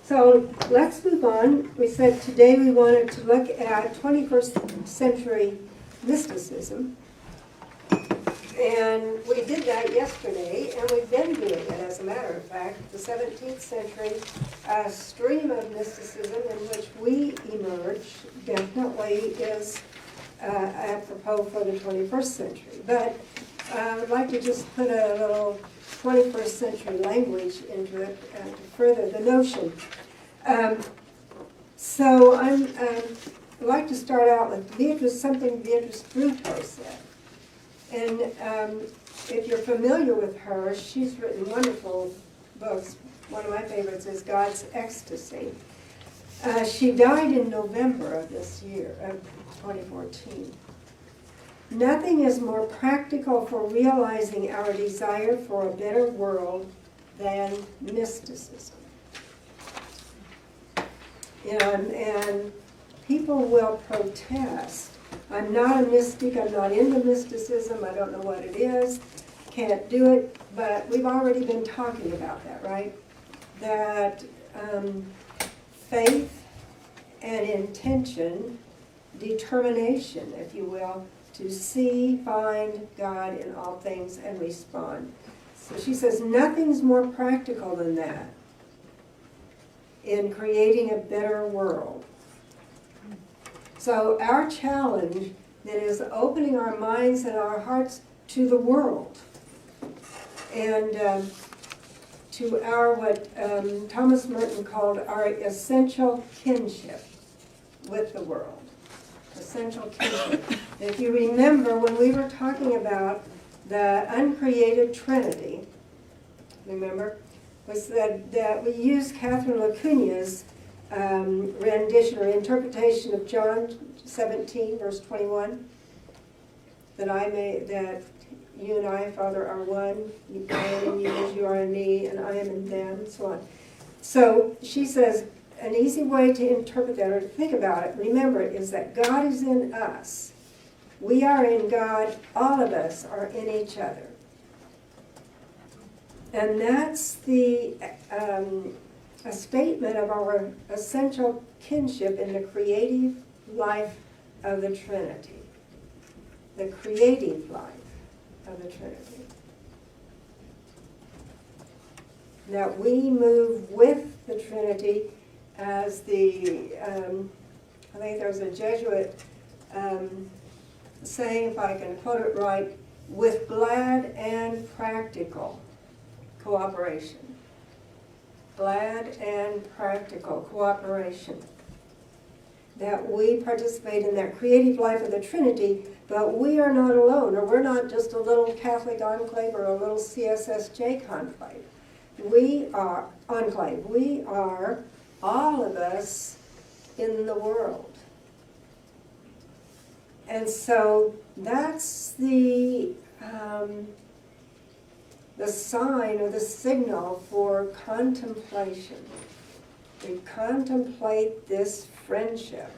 So let's move on. We said today we wanted to look at 21st century mysticism. And we did that yesterday, and we've been doing it, as a matter of fact. The 17th century stream of mysticism in which we emerge definitely is apropos for the 21st century. But I would like to just put a little 21st century language into it to further the notion. So I'd like to start out with something Beatrice Bruto said. And if you're familiar with her, she's written wonderful books. One of my favorites is God's Ecstasy. She died in November of this year, of 2014. Nothing is more practical for realizing our desire for a better world than mysticism. You know, and people will protest. I'm not a mystic, I'm not into mysticism, I don't know what it is, can't do it, but we've already been talking about that, right? That faith and intention, determination, if you will, to see, find God in all things and respond. So she says nothing's more practical than that in creating a better world. So our challenge then is opening our minds and our hearts to the world and to our, what Thomas Merton called our essential kinship with the world. Essential kinship. And if you remember when we were talking about the uncreated Trinity, remember, was that we used Catherine Lacuna's rendition or interpretation of John 17, verse 21, that you and I, Father, are one, I am in you as you are in me, and I am in them, and so on. So she says, an easy way to interpret that or to think about it, remember it, is that God is in us. We are in God, all of us are in each other. And that's a statement of our essential kinship in the creative life of the Trinity. The creative life of the Trinity. That we move with the Trinity as I think there's a Jesuit saying, if I can quote it right, with glad and practical cooperation. Glad and practical cooperation. That we participate in that creative life of the Trinity, but we are not alone, or we're not just a little Catholic enclave or a little CSSJ conclave. We are enclave. We are all of us in the world. And so that's the sign or the signal for contemplation. We contemplate this friendship.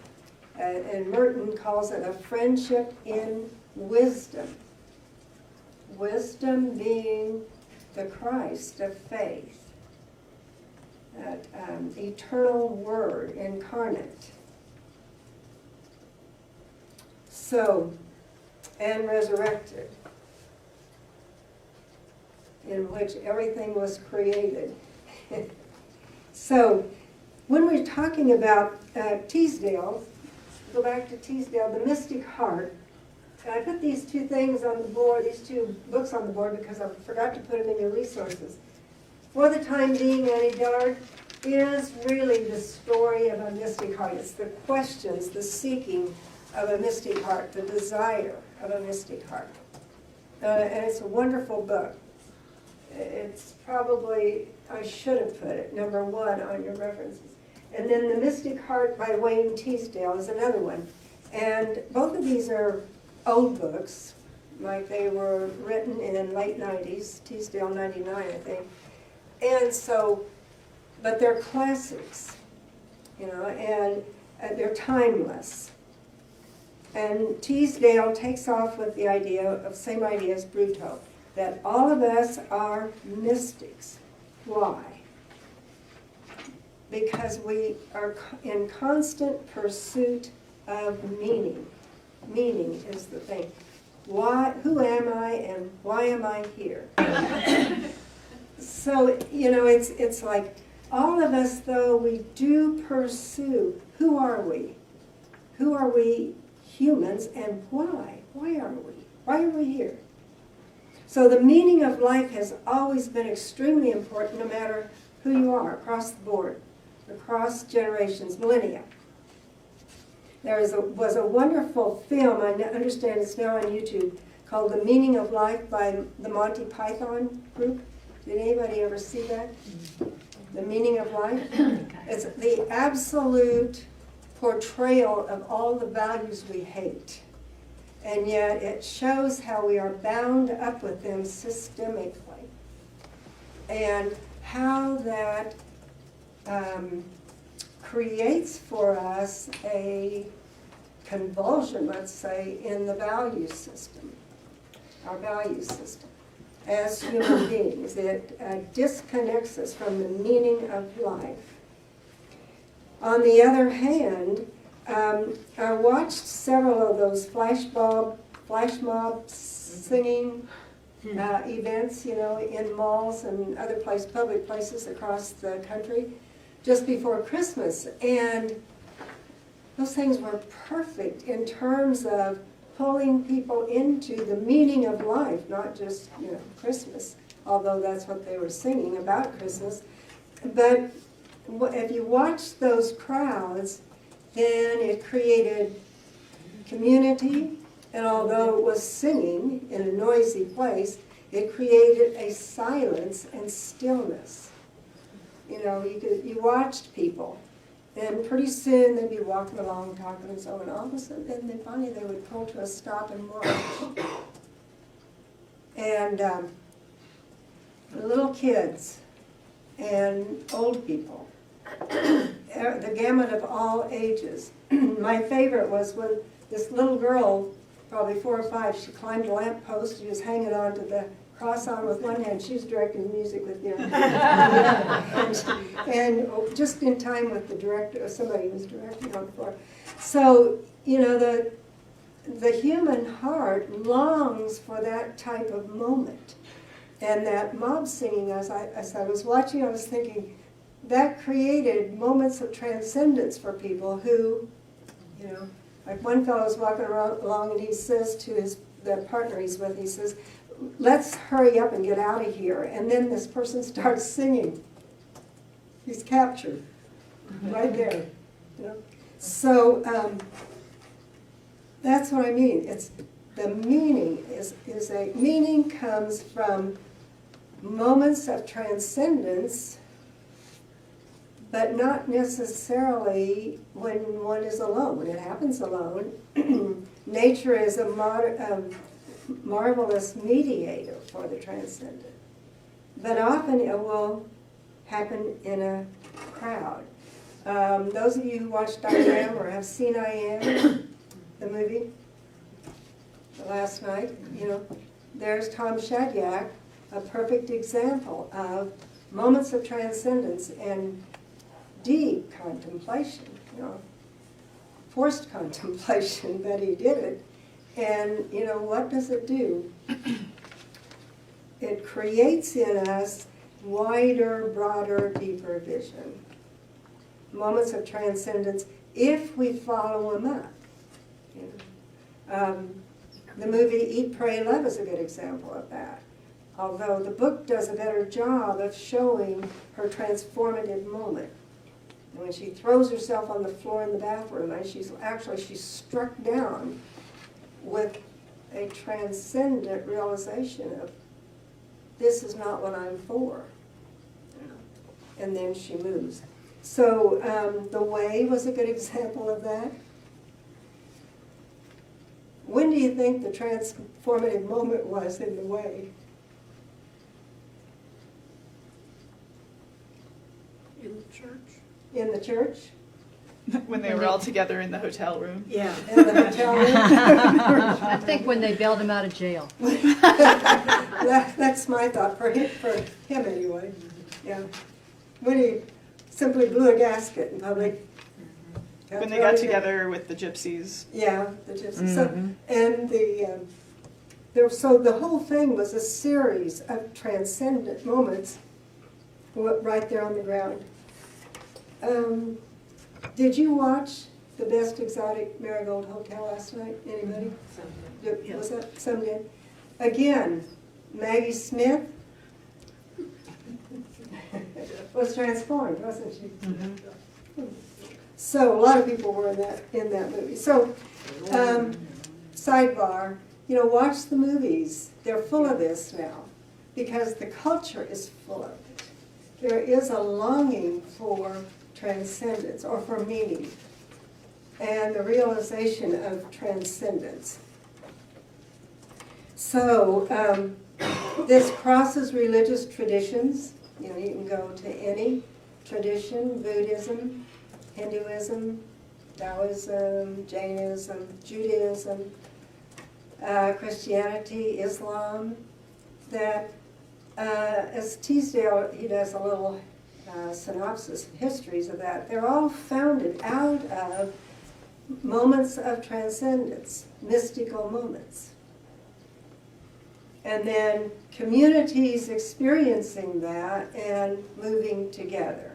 And Merton calls it a friendship in wisdom. Wisdom being the Christ of faith. That eternal Word incarnate. So, and resurrected, in which everything was created. So, when we're talking about Teasdale, go back to Teasdale, the mystic heart, and I put these two things on the board, these two books on the board, because I forgot to put them in your resources. For the time being, Annie Dillard is really the story of a mystic heart. It's the questions, the seeking of a mystic heart, the desire of a mystic heart. And it's a wonderful book. It's probably, I should have put it, number 1 on your references. And then The Mystic Heart by Wayne Teasdale is another one. And both of these are old books, like they were written in late 90s, Teasdale 99, I think. And so, but they're classics, you know, and they're timeless. And Teasdale takes off with the idea of, same idea as Bruto, that all of us are mystics. Why? because we are in constant pursuit of meaning. Meaning is the thing. Why? Who am I, and why am I here? So, you know, it's like all of us, though, we do pursue, who are we? Who are we humans, and why? Why are we? Why are we here? So the meaning of life has always been extremely important, no matter who you are, across the board, across generations, millennia. There was a wonderful film, I understand it's now on YouTube, called The Meaning of Life by the Monty Python group. Did anybody ever see that? The Meaning of Life? It's the absolute portrayal of all the values we hate. And yet it shows how we are bound up with them systemically. And how that creates for us a convulsion, let's say, in the value system, our value system. As human beings, it disconnects us from the meaning of life. On the other hand, I watched several of those flash mob singing events, you know, in malls and other public places across the country just before Christmas. And those things were perfect in terms of pulling people into the meaning of life, not just, you know, Christmas, although that's what they were singing about Christmas. But if you watch those crowds, then it created community, and although it was singing in a noisy place, it created a silence and stillness. You know, you watched people, and pretty soon they'd be walking along, talking and so on. All of a sudden, then finally they would pull to a stop and watch. And little kids and old people, the gamut of all ages. My favorite was when this little girl, probably 4 or 5, she climbed a lamppost. She was hanging on to the cross-arm with one hand. She was directing the music with the other. and just in time with the director, or somebody was directing on the floor. So, you know, the human heart longs for that type of moment. And that mob singing, as I was watching, I was thinking, that created moments of transcendence for people who, you know, like one fellow was walking along and he says to the partner he's with, he says, let's hurry up and get out of here. And then this person starts singing. He's captured right there. You know? So that's what I mean. It's the meaning is a meaning comes from moments of transcendence, but not necessarily when one is alone. When it happens alone, nature is a marvelous mediator for the transcendent. But often it will happen in a crowd. Those of you who watched I Am or have seen I Am, the movie, last night, you know, there's Tom Shadyac, a perfect example of moments of transcendence and deep contemplation, you know, forced contemplation, but he did it. And, you know, what does it do? It creates in us wider, broader, deeper vision. Moments of transcendence, if we follow them up. You know? The movie Eat, Pray, Love is a good example of that. Although the book does a better job of showing her transformative moment. And when she throws herself on the floor in the bathroom, and she's struck down with a transcendent realization of, this is not what I'm for. And then she moves. So The Way was a good example of that. When do you think the transformative moment was in The Way? In the church. In the church? When they were all together in the hotel room. Yeah. In the hotel room? I think when they bailed him out of jail. That's my thought, for him anyway. Yeah. When he simply blew a gasket in public. When they got together with the gypsies. Yeah, the gypsies. So, and so the whole thing was a series of transcendent moments right there on the ground. Did you watch The Best Exotic Marigold Hotel last night? Anybody? Was that some did? Again, Maggie Smith was transformed, wasn't she? So a lot of people were in that movie. So, sidebar, watch the movies. They're full of this now because the culture is full of it. There is a longing for transcendence or for meaning and the realization of transcendence. So this crosses religious traditions. You can go to any tradition: Buddhism, Hinduism, Taoism, Jainism, Judaism, Christianity, Islam. That as Teasdale, he does a little synopsis, histories of that. They're all founded out of moments of transcendence, mystical moments. And then communities experiencing that and moving together.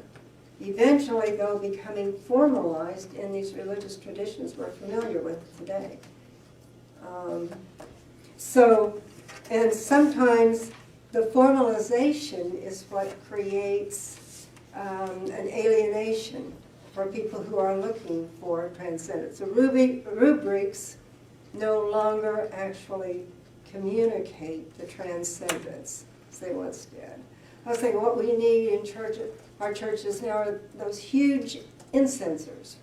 Eventually, though, becoming formalized in these religious traditions we're familiar with today. And sometimes the formalization is what creates an alienation for people who are looking for transcendence. The rubrics no longer actually communicate the transcendence as they once did. I was thinking what we need in our churches now are those huge incensers.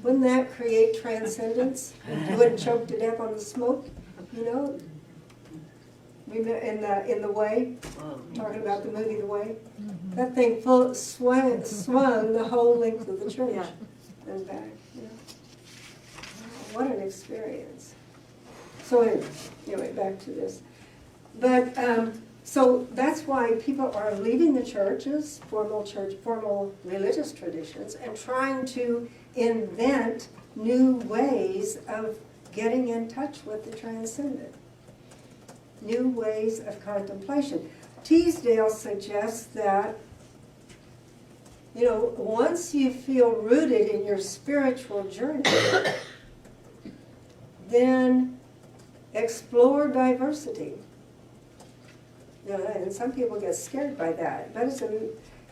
Wouldn't that create transcendence? You wouldn't choke to death on the smoke, In the Way, talking about the movie The Way. That thing swung the whole length of the church and back. What an experience. So anyway, back to this. But so that's why people are leaving the churches, formal religious traditions, and trying to invent new ways of getting in touch with the transcendent. New ways of contemplation. Teasdale suggests that, once you feel rooted in your spiritual journey, then explore diversity. And some people get scared by that. But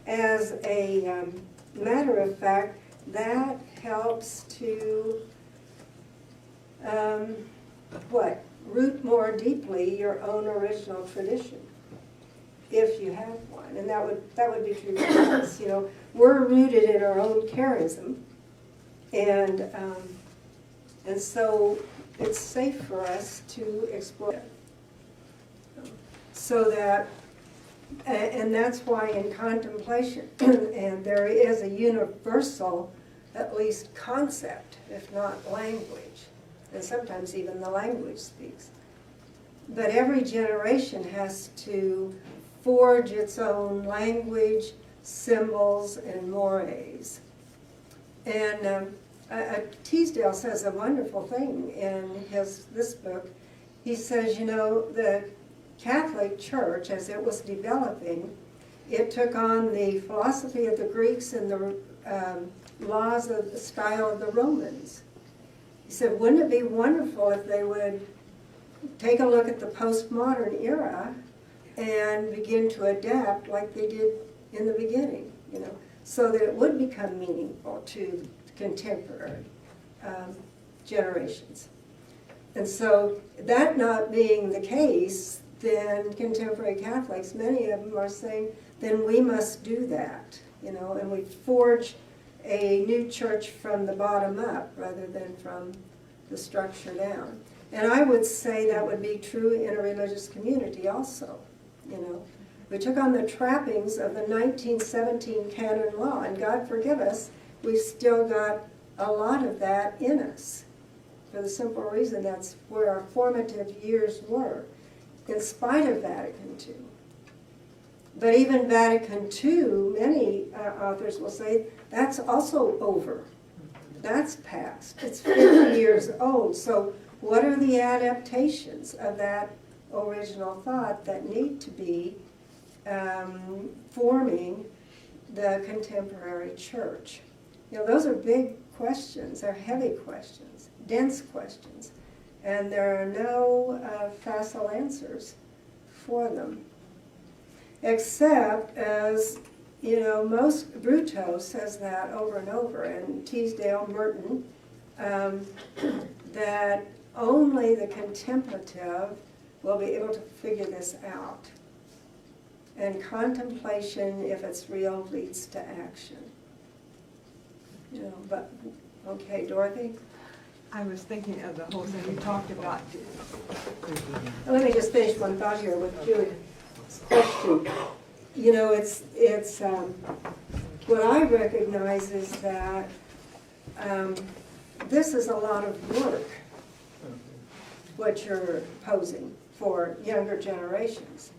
as a matter of fact, that helps to root more deeply your own original tradition, if you have one. And that would be true for us. We're rooted in our own charism, and so it's safe for us to explore it. So that, and that's why in contemplation, and there is a universal, at least concept, if not language, and sometimes even the language speaks. But every generation has to forge its own language, symbols, and mores. And Teasdale says a wonderful thing in this book. He says, the Catholic Church, as it was developing, it took on the philosophy of the Greeks and the laws of the style of the Romans. He said, wouldn't it be wonderful if they would take a look at the postmodern era and begin to adapt like they did in the beginning, so that it would become meaningful to contemporary generations. And so that not being the case, then contemporary Catholics, many of them are saying, then we must do that, and we forge a new church from the bottom up rather than from the structure down. And I would say that would be true in a religious community also, We took on the trappings of the 1917 canon law, and God forgive us, we've still got a lot of that in us, for the simple reason that's where our formative years were, in spite of Vatican II. But even Vatican II, many authors will say, that's also over. That's past. It's 50 years old. So what are the adaptations of that original thought that need to be forming the contemporary church? You know, those are big questions. They're heavy questions, dense questions. And there are no facile answers for them. Except, as you know, most Bruto says that over and over, and Teasdale, Merton, that only the contemplative will be able to figure this out. And contemplation, if it's real, leads to action. You know, but, okay, Dorothy? I was thinking of the whole thing you talked about. Let me just finish one thought here with Julie's question. You know, it's what I recognize is that this is a lot of work, what you're posing for younger generations.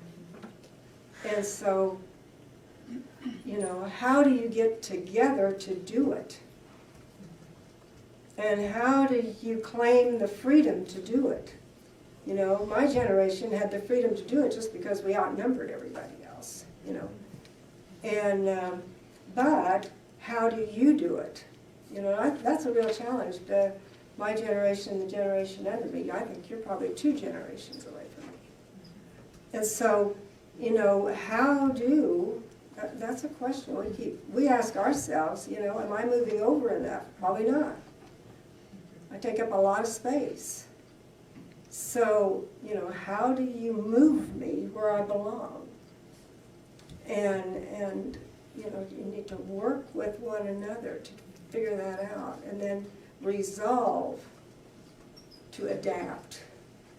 And so, you know, how do you get together to do it? And how do you claim the freedom to do it? You know, my generation had the freedom to do it just because we outnumbered everybody else, you know. And, but how do you do it? You know, that's a real challenge to my generation, the generation under me. I think you're probably 2 generations away from me. And so, you know, how do, that's a question we ask ourselves, you know, am I moving over enough? Probably not. I take up a lot of space. So, you know, how do you move me where I belong? And you know, you need to work with one another to figure that out, and then resolve to adapt.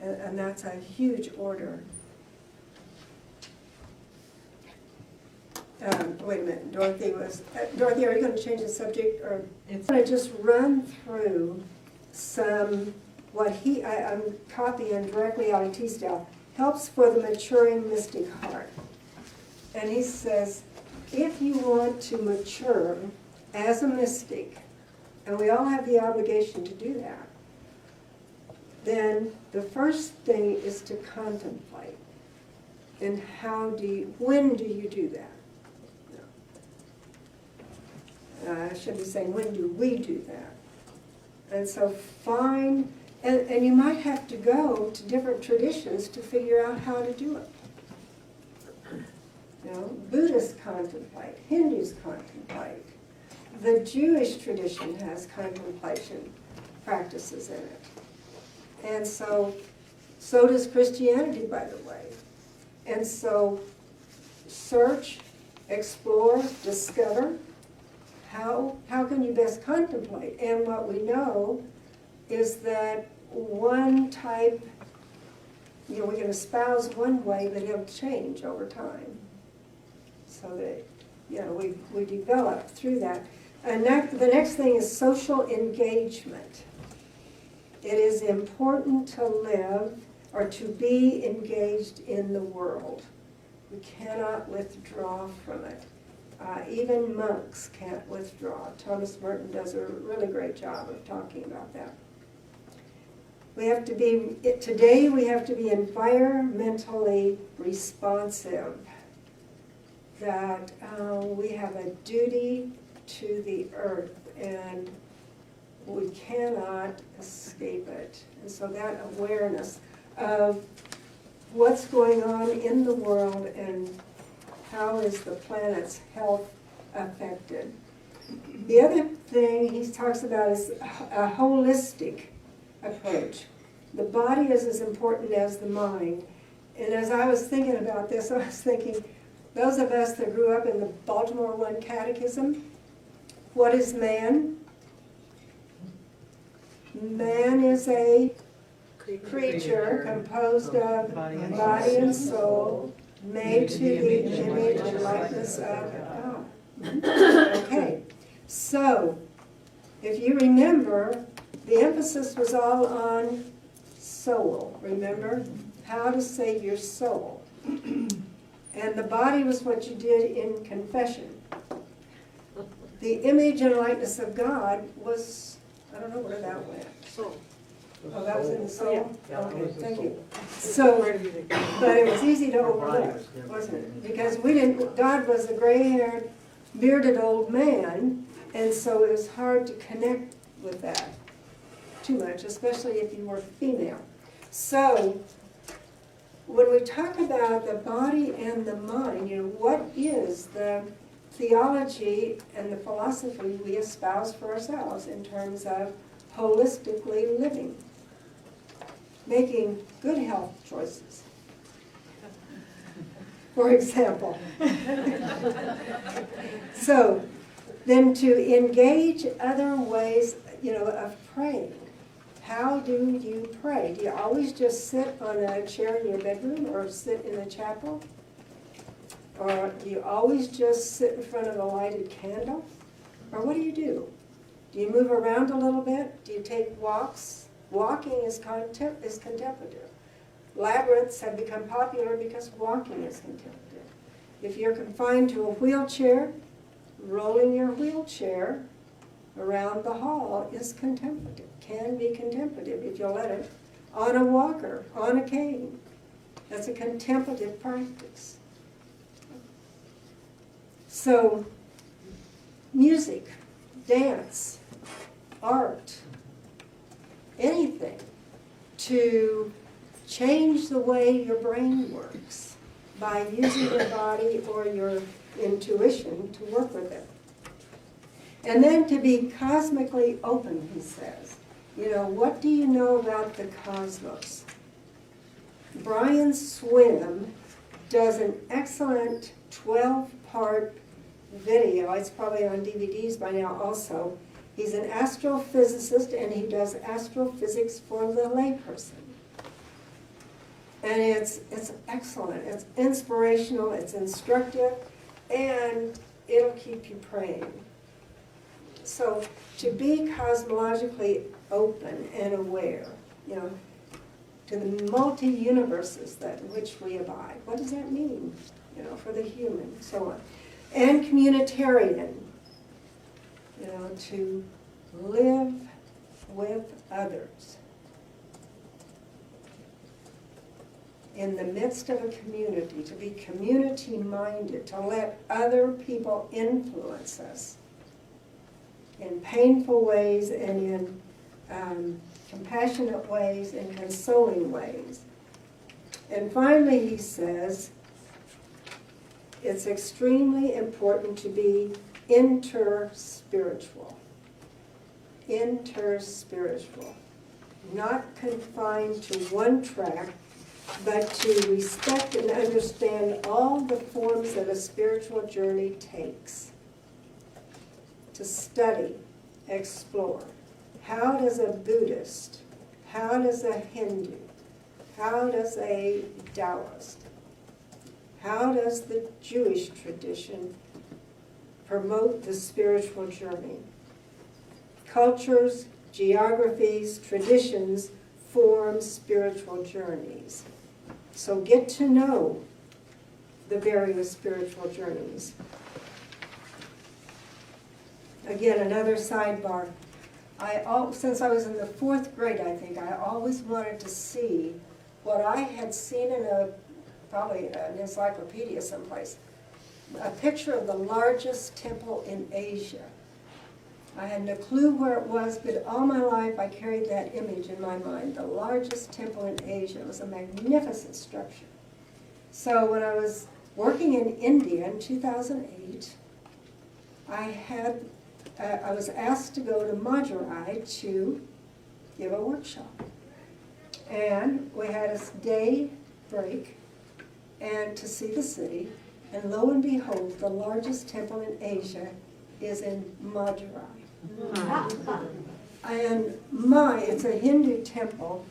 And that's a huge order. Wait a minute, Dorothy, are you going to change the subject? Or I'm going to just run through some, what I'm copying directly out of Teasdale, helps for the maturing mystic heart. And he says, if you want to mature as a mystic, and we all have the obligation to do that, then the first thing is to contemplate. And when do you do that? I should be saying, when do we do that? And so find, and you might have to go to different traditions to figure out how to do it. You know, Buddhists contemplate, Hindus contemplate. The Jewish tradition has contemplation practices in it. And so does Christianity, by the way. And so search, explore, discover. How can you best contemplate? And what we know is that one type, you know, we can espouse one way, but it'll change over time. So that, you know, we develop through that. And the next thing is social engagement. It is important to live or to be engaged in the world. We cannot withdraw from it. Even monks can't withdraw. Thomas Merton does a really great job of talking about that. Today we have to be environmentally responsive. That we have a duty to the earth and we cannot escape it. And so that awareness of what's going on in the world and how is the planet's health affected. The other thing he talks about is a holistic approach. The body is as important as the mind. And as I was thinking about this, I was thinking, those of us that grew up in the Baltimore 1 Catechism, what is man? Man is a creature composed of body and soul, made to the image and likeness of God. Okay, so if you remember, the emphasis was all on soul, remember? How to save your soul. And the body was what you did in confession. The image and likeness of God was, I don't know where that went. So, Oh, that was in the soul? Yeah, Okay, it was the thank soul. you. So, but it was easy to overlook, wasn't it? Because God was a gray-haired, bearded old man, and so it was hard to connect with that too much, especially if you were female. So, when we talk about the body and the mind, what is the theology and the philosophy we espouse for ourselves in terms of holistically living, making good health choices? For example. So, then to engage other ways, of praying. How do you pray? Do you always just sit on a chair in your bedroom or sit in a chapel? Or do you always just sit in front of a lighted candle? Or what do you do? Do you move around a little bit? Do you take walks? Walking is contemplative. Labyrinths have become popular because walking is contemplative. If you're confined to a wheelchair, rolling your wheelchair around the hall is contemplative, can be contemplative if you'll let it. On a walker, on a cane, that's a contemplative practice. So, music, dance, art, anything to change the way your brain works by using your body or your intuition to work with it. And then to be cosmically open, he says. What do you know about the cosmos? Brian Swim does an excellent 12-part video. It's probably on DVDs by now also. He's an astrophysicist, and he does astrophysics for the layperson. And it's excellent. It's inspirational, it's instructive, and it'll keep you praying. So to be cosmologically open and aware, to the multi-universes in which we abide. What does that mean, for the human, so on. And communitarian, to live with others. In the midst of a community, to be community-minded, to let other people influence us in painful ways and in compassionate ways and consoling ways. And finally, he says, it's extremely important to be interspiritual. Interspiritual. Not confined to one track, but to respect and understand all the forms that a spiritual journey takes. To study, explore. How does a Buddhist, how does a Hindu, how does a Taoist, how does the Jewish tradition promote the spiritual journey? Cultures, geographies, traditions form spiritual journeys. So get to know the various spiritual journeys. Again, another sidebar. Since I was in the 4th grade, I think, I always wanted to see what I had seen in probably an encyclopedia someplace, a picture of the largest temple in Asia. I had no clue where it was, but all my life I carried that image in my mind, the largest temple in Asia. It was a magnificent structure. So when I was working in India in 2008, I was asked to go to Madurai to give a workshop. And we had a day break and to see the city. And lo and behold, the largest temple in Asia is in Madurai. And it's a Hindu temple.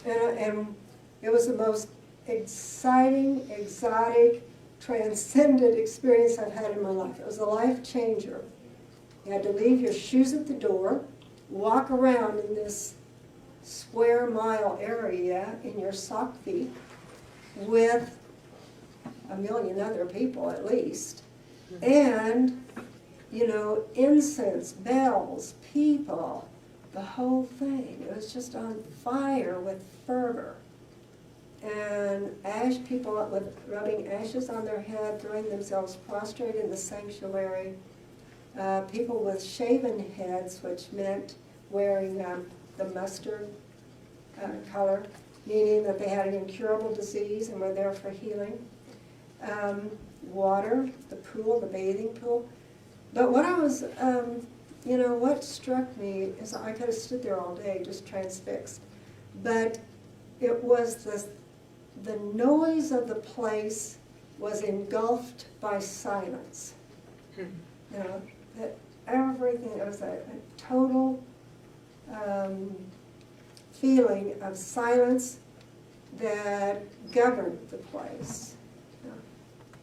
And it was the most exciting, exotic, transcendent experience I've had in my life. It was a life changer. You had to leave your shoes at the door, walk around in this square mile area in your sock feet with a million other people at least. And, you know, incense, bells, people, the whole thing. It was just on fire with fervor. And people with rubbing ashes on their head, throwing themselves prostrate in the sanctuary. People with shaven heads, which meant wearing the mustard color, meaning that they had an incurable disease and were there for healing. Water, the pool, the bathing pool. But what I was, you know, what struck me is I could have stood there all day just transfixed. But it was the noise of the place was engulfed by silence. You know, that everything, it was a total feeling of silence that governed the place.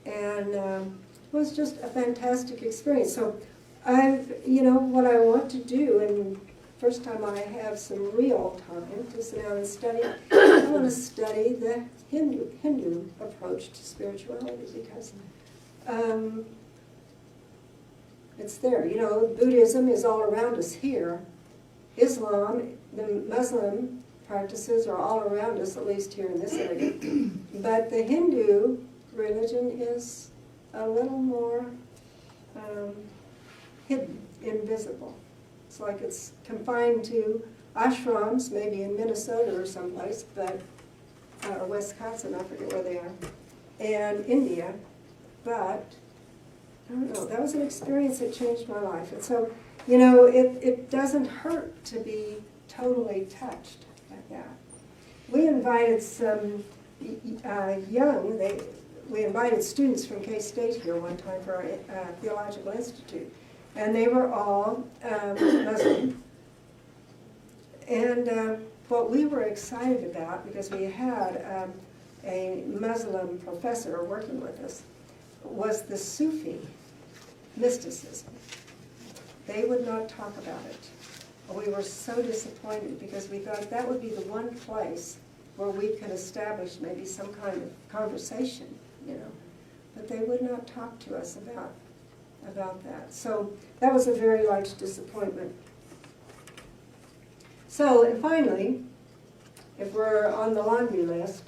And it was just a fantastic experience. So you know, what I want to do, and first time I have some real time to sit down and study, I want to study the Hindu approach to spirituality, because it's there. You know, Buddhism is all around us here. Islam, the Muslim practices are all around us, at least here in this area. But the Hindu religion is a little more hidden, invisible. It's like it's confined to ashrams, maybe in Minnesota or someplace, but or Wisconsin, I forget where they are, and India. But I don't know, that was an experience that changed my life. And so, you know, it doesn't hurt to be totally touched like that. We invited some we invited students from K-State here one time for our theological institute, and they were all Muslim. And what we were excited about, because we had a Muslim professor working with us, was the Sufi mysticism. They would not talk about it. We were so disappointed, because we thought that would be the one place where we could establish maybe some kind of conversation, you know. But they would not talk to us about that. So that was a very large disappointment. So, and finally, if we're on the laundry list,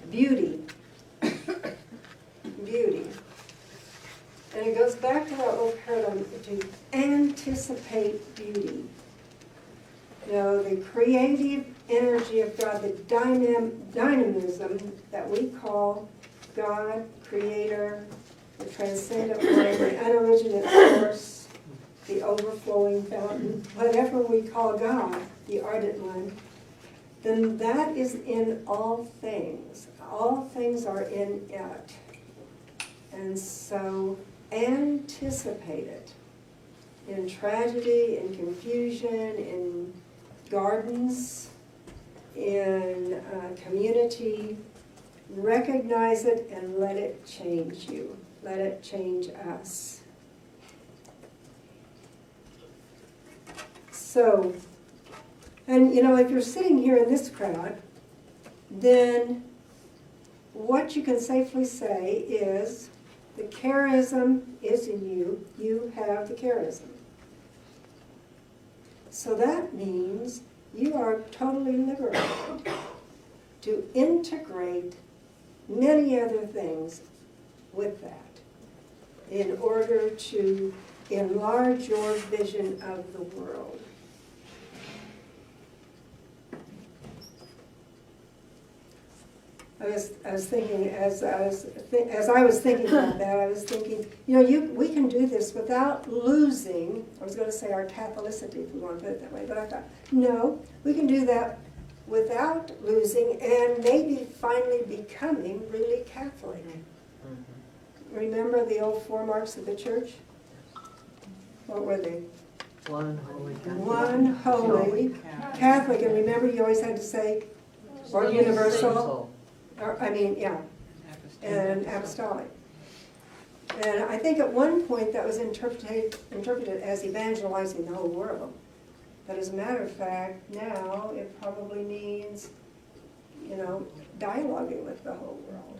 beauty. Beauty. And it goes back to what we've heard on to anticipate beauty. You know, the creative energy of God, the dynamism that we call God, Creator, the transcendent mind, the unoriginate source, the overflowing fountain, whatever we call God, the ardent one, then that is in all things. All things are in it. And so anticipate it in tragedy, in confusion, in gardens, in community. Recognize it and let it change you. Let it change us. So, and you know, if you're sitting here in this crowd, then what you can safely say is the charism is in you. You have the charism. So that means you are totally liberated to integrate many other things with that in order to enlarge your vision of the world. I was thinking, as I was thinking about that, I was thinking, you know, we can do this without losing, I was going to say our Catholicity, if we want to put it that way, but I thought, no, we can do that without losing and maybe finally becoming really Catholic. Remember the old 4 marks of the church? What were they? One holy Catholic. One holy Catholic. And remember, you always had to say, or universal. Or, I mean, yeah, and apostolic. And I think at one point that was interpreted as evangelizing the whole world. But as a matter of fact, now it probably means, you know, dialoguing with the whole world.